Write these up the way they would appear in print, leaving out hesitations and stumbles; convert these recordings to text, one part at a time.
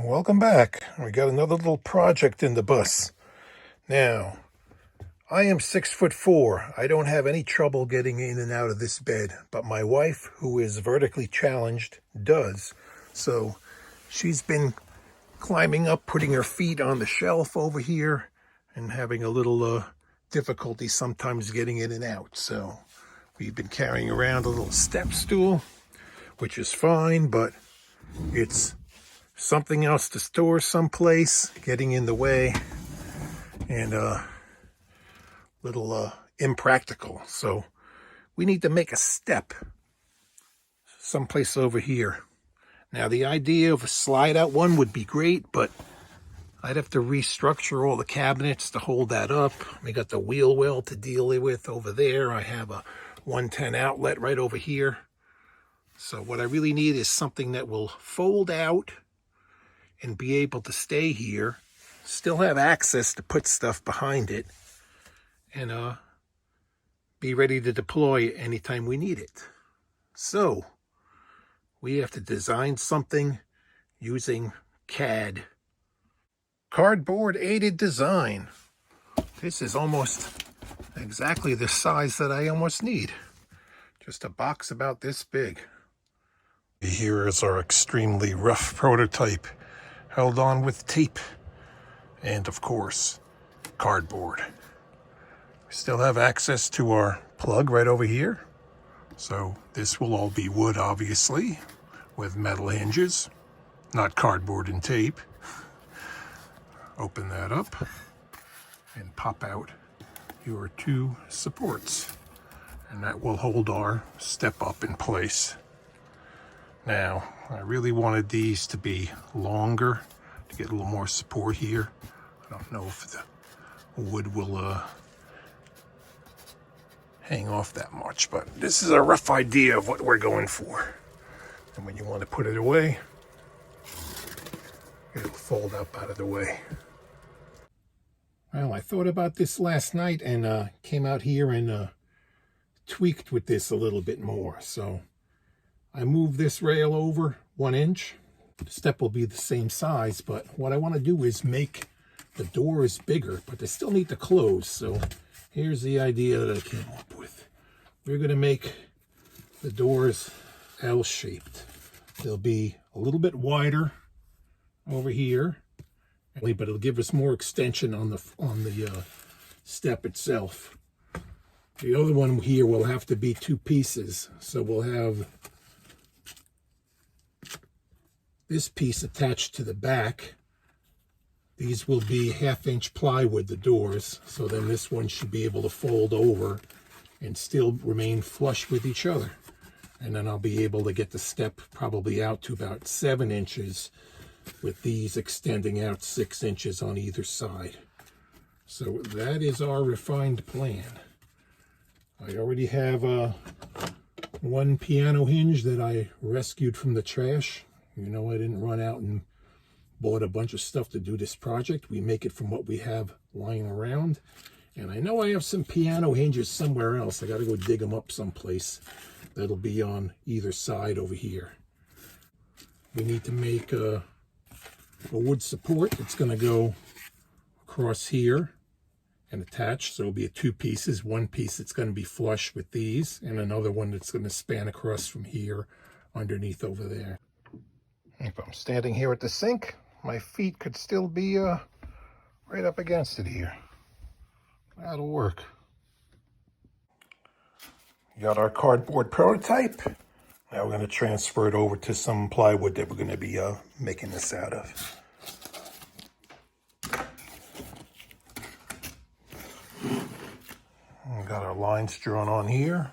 Welcome back. We got another little project in the bus. Now, I am 6'4". I don't have any trouble getting in and out of this bed, but my wife, who is vertically challenged, does. So she's been climbing up, putting her feet on the shelf over here, and having a little difficulty sometimes getting in and out. So we've been carrying around a little step stool, which is fine, but it's something else to store someplace, getting in the way, and little impractical. So we need to make a step someplace over here. Now the idea of a slide out one would be great, but I'd have to restructure all the cabinets to hold that up. We got the wheel well to deal with over there. I have a 110 outlet right over here. So what I really need is something that will fold out and be able to stay here, still have access to put stuff behind it, and be ready to deploy anytime we need it. So we have to design something using CAD. Cardboard aided design. This is almost exactly the size that I almost need. Just a box about this big. Here is our extremely rough prototype, held on with tape and, of course, cardboard. We still have access to our plug right over here. So this will all be wood, obviously, with metal hinges, not cardboard and tape. Open that up and pop out your two supports, and that will hold our step up in place. Now, I really wanted these to be longer to get a little more support here. I don't know if the wood will hang off that much, but this is a rough idea of what we're going for. And when you want to put it away, it'll fold up out of the way. Well, I thought about this last night and came out here and tweaked with this a little bit more. So I moved this rail over 1 inch. The step will be the same size, but what I want to do is make the doors bigger, but they still need to close. So here's the idea that I came up with. We're going to make the doors L-shaped. They'll be a little bit wider over here, but it'll give us more extension on the step itself. The other one here will have to be 2 pieces, so we'll have this piece attached to the back. These will be 1/2 inch plywood, the doors, so then this one should be able to fold over and still remain flush with each other. And then I'll be able to get the step probably out to about 7 inches, with these extending out 6 inches on either side. So that is our refined plan. I already have one piano hinge that I rescued from the trash. You know, I didn't run out and bought a bunch of stuff to do this project. We make it from what we have lying around. And I know I have some piano hinges somewhere else. I got to go dig them up someplace. That'll be on either side over here. We need to make a wood support that's going to go across here and attach. So it'll be 2 pieces. One piece that's going to be flush with these, and another one that's going to span across from here underneath over there. If I'm standing here at the sink, my feet could still be right up against it here. That'll work. We got our cardboard prototype. Now we're going to transfer it over to some plywood that we're going to be making this out of. We got our lines drawn on here.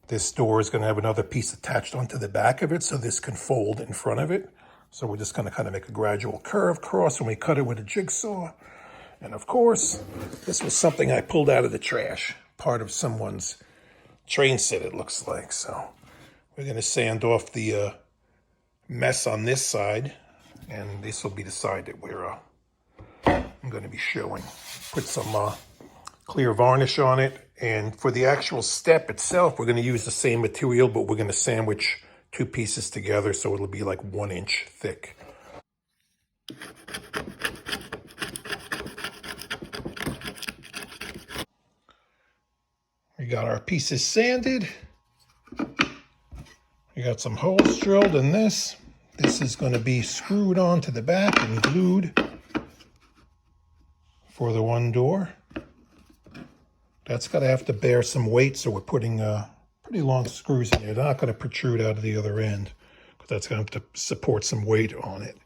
This door is going to have another piece attached onto the back of it, so this can fold in front of it. So we're just going to kind of make a gradual curve across when we cut it with a jigsaw. And of course, this was something I pulled out of the trash, part of someone's train set, it looks like. So we're going to sand off the mess on this side, and this will be the side that I'm going to be showing. Put some clear varnish on it. And for the actual step itself, we're going to use the same material, but we're going to sandwich 2 pieces together so it'll be like 1 inch thick. We got our pieces sanded. We got some holes drilled in this. This is going to be screwed onto the back and glued for the one door. That's got to have to bear some weight, so we're putting pretty long screws in there. They're not going to protrude out of the other end, because that's going to have to support some weight on it.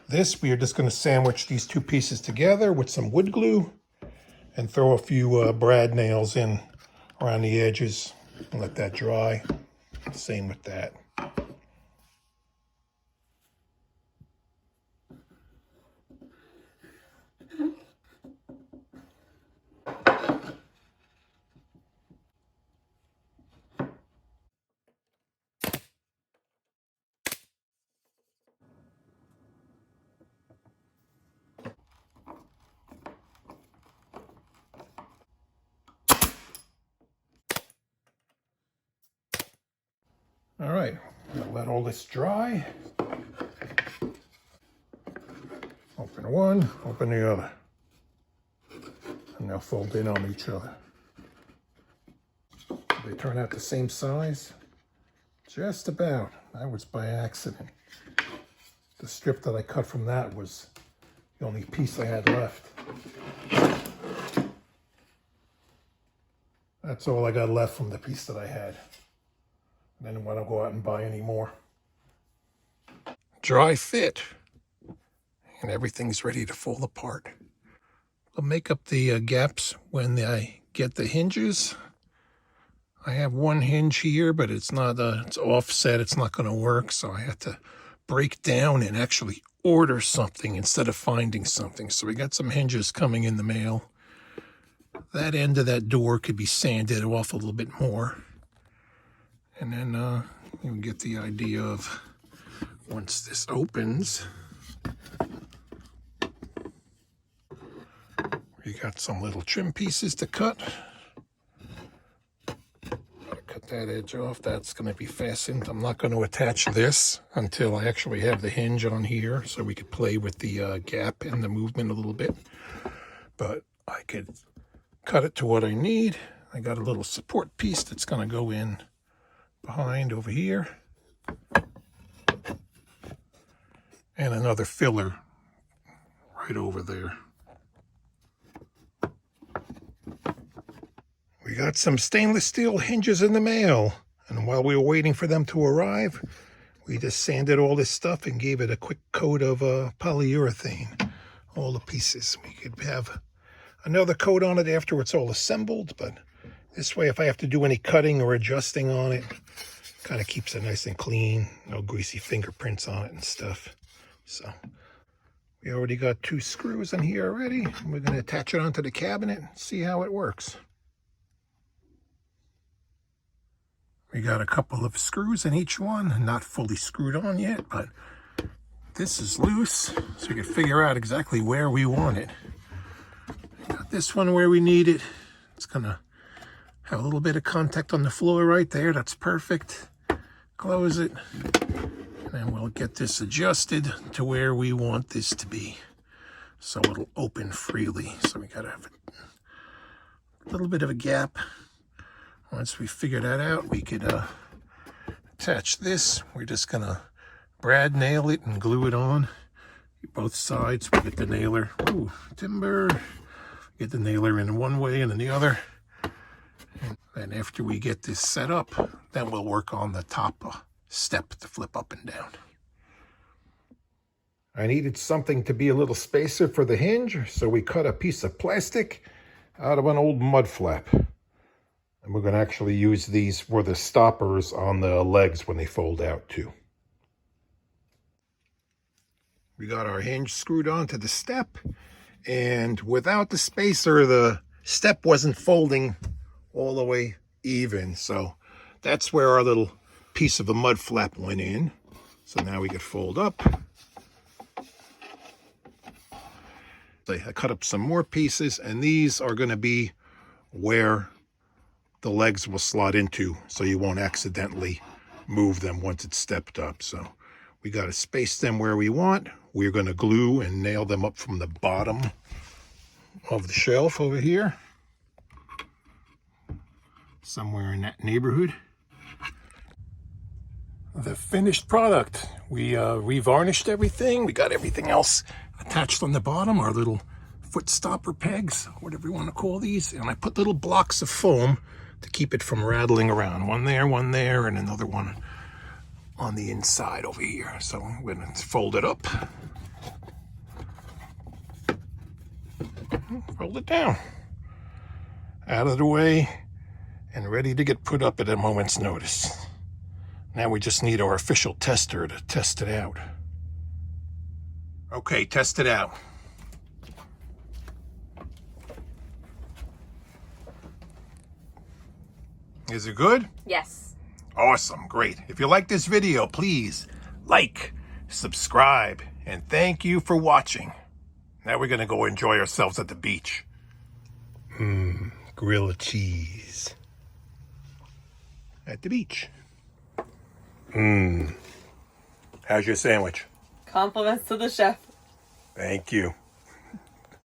This, we are just going to sandwich these two pieces together with some wood glue and throw a few brad nails in around the edges and let that dry. Same with that. All right, I'll let all this dry. Open one, open the other. And they'll fold in on each other. They turn out the same size? Just about. That was by accident. The strip that I cut from that was the only piece I had left. That's all I got left from the piece that I had. I didn't want to go out and buy any more. Dry fit. And everything's ready to fall apart. I'll make up the gaps when I get the hinges. I have one hinge here, but it's not, it's offset. It's not going to work, so I had to break down and actually order something instead of finding something. So we got some hinges coming in the mail. That end of that door could be sanded off a little bit more. And then you get the idea of once this opens, we got some little trim pieces to cut. Cut that edge off. That's going to be fastened. I'm not going to attach this until I actually have the hinge on here, so we could play with the gap and the movement a little bit. But I could cut it to what I need. I got a little support piece that's going to go in behind over here, and another filler right over there. We got some stainless steel hinges in the mail, and while we were waiting for them to arrive, we just sanded all this stuff and gave it a quick coat of polyurethane, all the pieces. We could have another coat on it after it's all assembled, but this way, if I have to do any cutting or adjusting on it, kind of keeps it nice and clean, no greasy fingerprints on it and stuff. So we already got 2 screws in here already. We're going to attach it onto the cabinet and see how it works. We got a couple of screws in each one, not fully screwed on yet, but this is loose, so we can figure out exactly where we want it. Got this one where we need it. It's going to have a little bit of contact on the floor right there. That's perfect. Close it. And then we'll get this adjusted to where we want this to be, so it'll open freely. So we got to have a little bit of a gap. Once we figure that out, we could attach this. We're just going to brad nail it and glue it on both sides. We get the nailer. Ooh, timber. Get the nailer in one way and in the other. And after we get this set up, then we'll work on the top step to flip up and down. I needed something to be a little spacer for the hinge, so we cut a piece of plastic out of an old mud flap. And we're going to actually use these for the stoppers on the legs when they fold out too. We got our hinge screwed onto the step, and without the spacer, the step wasn't folding all the way even. So that's where our little piece of a mud flap went in. So now we could fold up. I cut up some more pieces, and these are going to be where the legs will slot into, so you won't accidentally move them once it's stepped up. So we got to space them where we want. We're going to glue and nail them up from the bottom of the shelf over here. somewhere in that neighborhood. The finished product. We revarnished everything. We got everything else attached on the bottom, our little foot stopper pegs, whatever you want to call these. And I put little blocks of foam to keep it from rattling around. One there, and another one on the inside over here. So I'm going to fold it up. Fold it down. Out of the way and ready to get put up at a moment's notice. Now we just need our official tester to test it out. Okay, test it out. Is it good? Yes. Awesome, great. If you like this video, please like, subscribe, and thank you for watching. Now we're gonna go enjoy ourselves at the beach. Grilled cheese. At the beach. How's your sandwich? Compliments to the chef. Thank you.